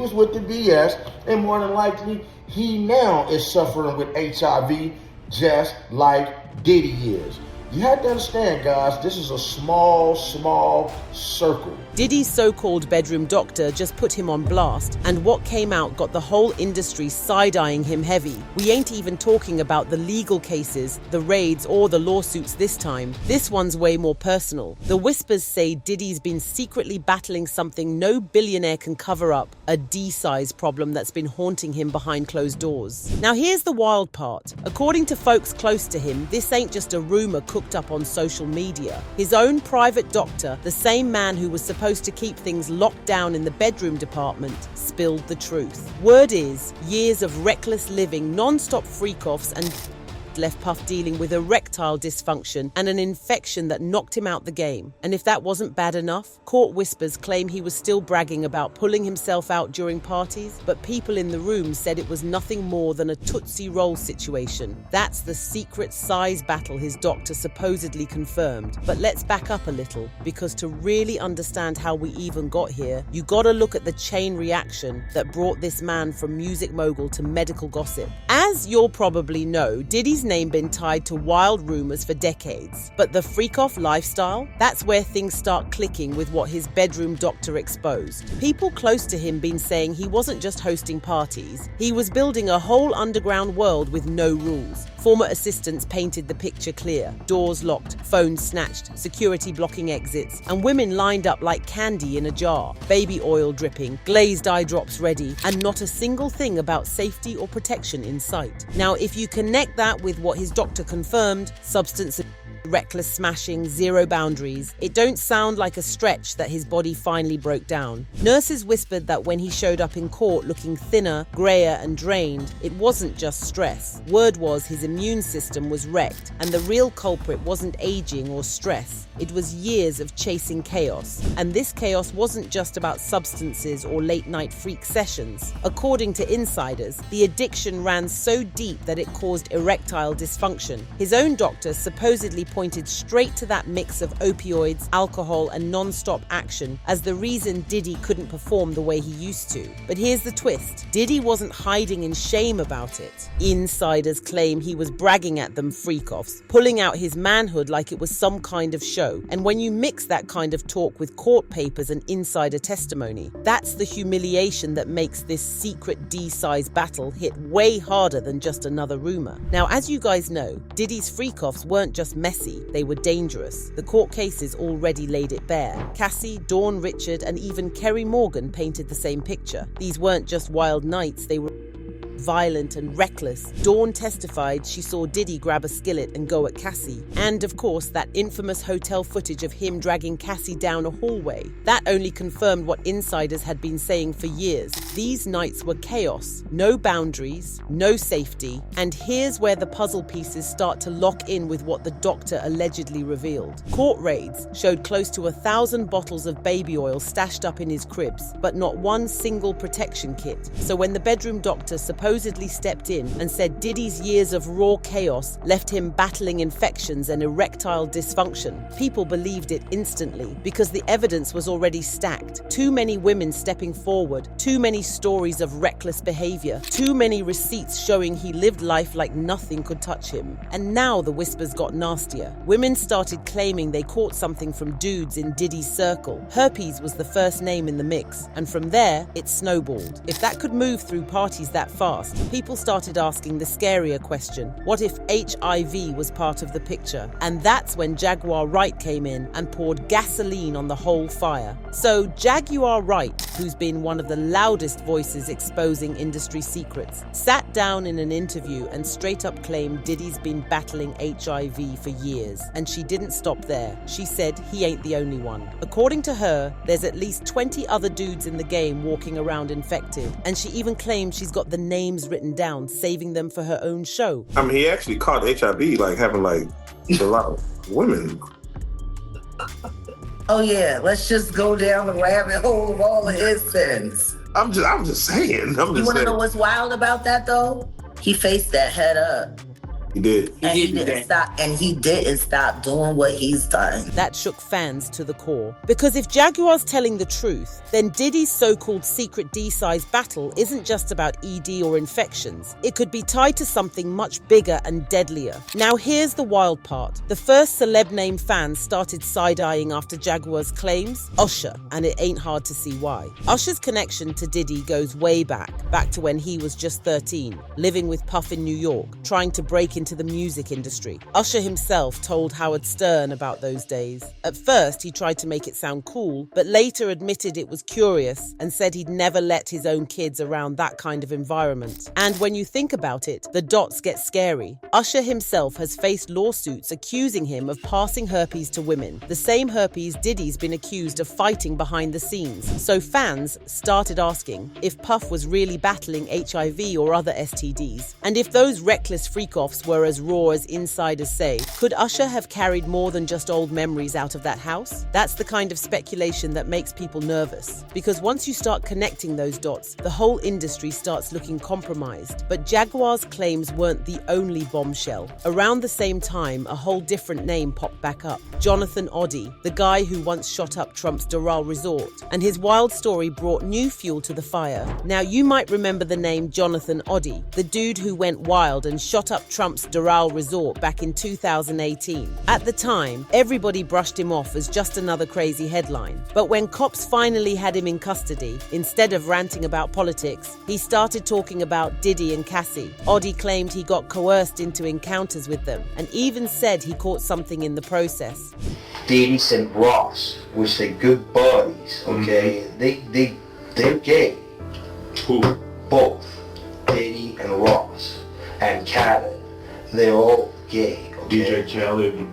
was with the BS, and more than likely, he now is suffering with HIV just like Diddy is. You have to understand, guys, this is a small circle. Diddy's so-called bedroom doctor just put him on blast, and what came out got the whole industry side-eyeing him heavy. We ain't even talking about the legal cases, the raids, or the lawsuits this time. This one's way more personal. The whispers say Diddy's been secretly battling something no billionaire can cover up, a D-size problem that's been haunting him behind closed doors. Now here's the wild part. According to folks close to him, this ain't just a rumor cooked up on social media. His own private doctor, the same man who was supposed to keep things locked down in the bedroom department, spilled the truth. Word is, years of reckless living, non-stop freak-offs, and left Puff dealing with erectile dysfunction and an infection that knocked him out the game. And if that wasn't bad enough, court whispers claim he was still bragging about pulling himself out during parties, but people in the room said it was nothing more than a Tootsie Roll situation. That's the secret size battle his doctor supposedly confirmed. But let's back up a little, because to really understand how we even got here, you gotta look at the chain reaction that brought this man from music mogul to medical gossip. As you'll probably know, Diddy's name been tied to wild rumors for decades. But the freak-off lifestyle, that's where things start clicking with what his bedroom doctor exposed. People close to him been saying he wasn't just hosting parties, he was building a whole underground world with no rules. Former assistants painted the picture clear. Doors locked, phones snatched, security blocking exits, and women lined up like candy in a jar, baby oil dripping, glazed eye drops ready, and not a single thing about safety or protection in sight. Now, if you connect that with what his doctor confirmed, substance abuse, reckless smashing, zero boundaries, it don't sound like a stretch that his body finally broke down. Nurses whispered that when he showed up in court looking thinner, grayer and drained, it wasn't just stress. Word was his immune system was wrecked, and the real culprit wasn't aging or stress. It was years of chasing chaos. And this chaos wasn't just about substances or late-night freak sessions. According to insiders, the addiction ran so deep that it caused erectile dysfunction. His own doctor supposedly pointed straight to that mix of opioids, alcohol, and non-stop action as the reason Diddy couldn't perform the way he used to. But here's the twist. Diddy wasn't hiding in shame about it. Insiders claim he was bragging at them freak-offs, pulling out his manhood like it was some kind of show. And when you mix that kind of talk with court papers and insider testimony, that's the humiliation that makes this secret D-size battle hit way harder than just another rumor. Now, as you guys know, Diddy's freak-offs weren't just messy, they were dangerous. The court cases already laid it bare. Cassie, Dawn, Richard, and even Kerry Morgan painted the same picture. These weren't just wild nights, they were violent and reckless. Dawn testified she saw Diddy grab a skillet and go at Cassie. And of course, that infamous hotel footage of him dragging Cassie down a hallway. That only confirmed what insiders had been saying for years. These nights were chaos, no boundaries, no safety. And here's where the puzzle pieces start to lock in with what the doctor allegedly revealed. Court raids showed close to 1,000 bottles of baby oil stashed up in his cribs, but not one single protection kit. So when the bedroom doctor supposedly stepped in and said Diddy's years of raw chaos left him battling infections and erectile dysfunction, people believed it instantly because the evidence was already stacked. Too many women stepping forward, too many stories of reckless behavior, too many receipts showing he lived life like nothing could touch him. And now the whispers got nastier. Women started claiming they caught something from dudes in Diddy's circle. Herpes was the first name in the mix, and from there, it snowballed. If that could move through parties that fast, people started asking the scarier question, what if HIV was part of the picture? And that's when Jaguar Wright came in and poured gasoline on the whole fire. So Jaguar Wright, who's been one of the loudest voices exposing industry secrets, sat down in an interview and straight up claimed Diddy's been battling HIV for years. And she didn't stop there. She said he ain't the only one. According to her, there's at least 20 other dudes in the game walking around infected. And she even claimed she's got the names written down, saving them for her own show. I mean, he actually caught HIV, like having like a lot of women. Oh yeah, let's just go down the rabbit hole of all of his sins. I'm just saying. You want to know what's wild about that though? He faced that head up. He did. And he didn't stop. And he didn't stop doing what he's done. That shook fans to the core. Because if Jaguar's telling the truth, then Diddy's so-called secret D-size battle isn't just about ED or infections. It could be tied to something much bigger and deadlier. Now here's the wild part. The first celeb name fans started side-eyeing after Jaguar's claims, Usher, and it ain't hard to see why. Usher's connection to Diddy goes way back to when he was just 13, living with Puff in New York, trying to break into the music industry. Usher himself told Howard Stern about those days. At first, he tried to make it sound cool, but later admitted it was curious and said he'd never let his own kids around that kind of environment. And when you think about it, the dots get scary. Usher himself has faced lawsuits accusing him of passing herpes to women, the same herpes Diddy's been accused of fighting behind the scenes. So fans started asking if Puff was really battling HIV or other STDs, and if those reckless freak-offs were as raw as insiders say, could Usher have carried more than just old memories out of that house? That's the kind of speculation that makes people nervous, because once you start connecting those dots, the whole industry starts looking compromised. But Jaguar's claims weren't the only bombshell. Around the same time, a whole different name popped back up. Jonathan Oddie, the guy who once shot up Trump's Doral resort, and his wild story brought new fuel to the fire. Now you might remember the name Jonathan Oddie, the dude who went wild and shot up Trump's Doral resort back in 2018. At the time, everybody brushed him off as just another crazy headline. But when cops finally had him in custody, instead of ranting about politics, he started talking about Diddy and Cassie. Oddie claimed he got coerced into encounters with them, and even said he caught something in the process. Diddy and Ross, which they good buddies, okay? They're gay. Who? Both. Diddy and Ross. And Khaled. They're all gay, okay? DJ Khaled,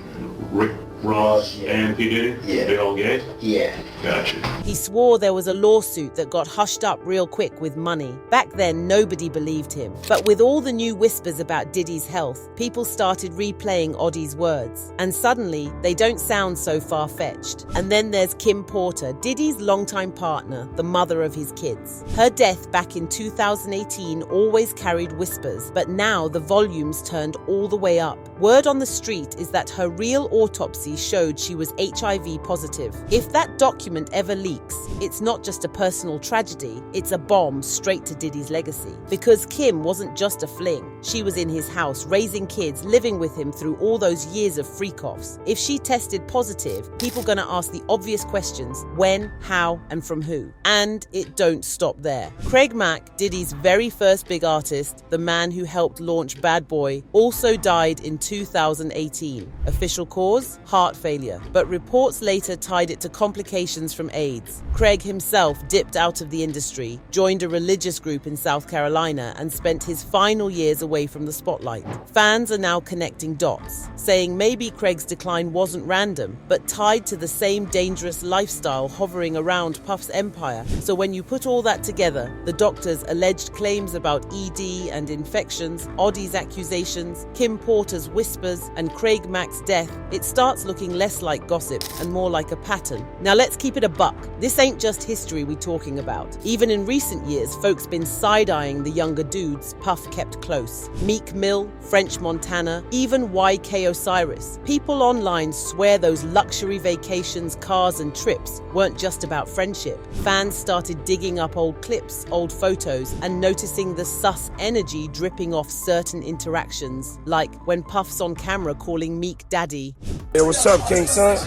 Rick Ross, and P. Diddy? Yeah. They all gay? Yeah. Gotcha. He swore there was a lawsuit that got hushed up real quick with money. Back then, nobody believed him. But with all the new whispers about Diddy's health, people started replaying Oddie's words. And suddenly, they don't sound so far-fetched. And then there's Kim Porter, Diddy's longtime partner, the mother of his kids. Her death back in 2018 always carried whispers, but now the volume's turned all the way up. Word on the street is that her real autopsy showed she was HIV positive. If that document ever leaks, it's not just a personal tragedy, it's a bomb straight to Diddy's legacy. Because Kim wasn't just a fling. She was in his house, raising kids, living with him through all those years of freak-offs. If she tested positive, people gonna ask the obvious questions: when, how, and from who? And it don't stop there. Craig Mack, Diddy's very first big artist, the man who helped launch Bad Boy, also died in 2018. Official cause? Heart failure. But reports later tied it to complications from AIDS. Craig himself dipped out of the industry, joined a religious group in South Carolina, and spent his final years away from the spotlight. Fans are now connecting dots, saying maybe Craig's decline wasn't random, but tied to the same dangerous lifestyle hovering around Puff's empire. So when you put all that together, the doctor's alleged claims about ED and infections, Oddie's accusations, Kim Porter's whispers, and Craig Mack's death, it starts looking less like gossip and more like a pattern. Now let's keep it a buck. This ain't just history we're talking about. Even in recent years, folks been side-eyeing the younger dudes Puff kept close. Meek Mill, French Montana, even YK Osiris. People online swear those luxury vacations, cars, and trips weren't just about friendship. Fans started digging up old clips, old photos, and noticing the sus energy dripping off certain interactions, like when Puff's on camera calling Meek daddy. Hey, what's up, King Son?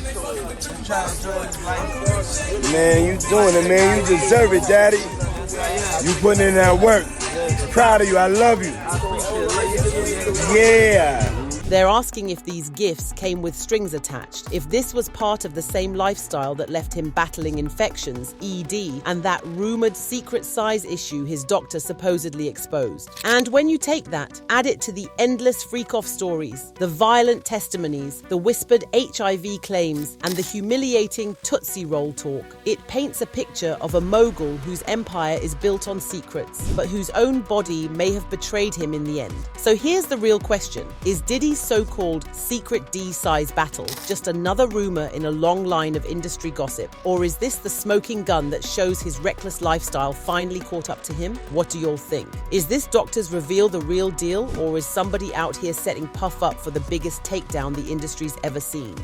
Man, you doing it, man. You deserve it, daddy. You putting in that work. Proud of you. I love you. Yeah. They're asking if these gifts came with strings attached, if this was part of the same lifestyle that left him battling infections, ED, and that rumored secret size issue his doctor supposedly exposed. And when you take that, add it to the endless freak-off stories, the violent testimonies, the whispered HIV claims, and the humiliating Tootsie Roll talk, it paints a picture of a mogul whose empire is built on secrets, but whose own body may have betrayed him in the end. So here's the real question. Is Diddy's so-called secret D-size battle just another rumor in a long line of industry gossip? Or is this the smoking gun that shows his reckless lifestyle finally caught up to him? What do you all think? Is this doctor's reveal the real deal, or is somebody out here setting Puff up for the biggest takedown the industry's ever seen?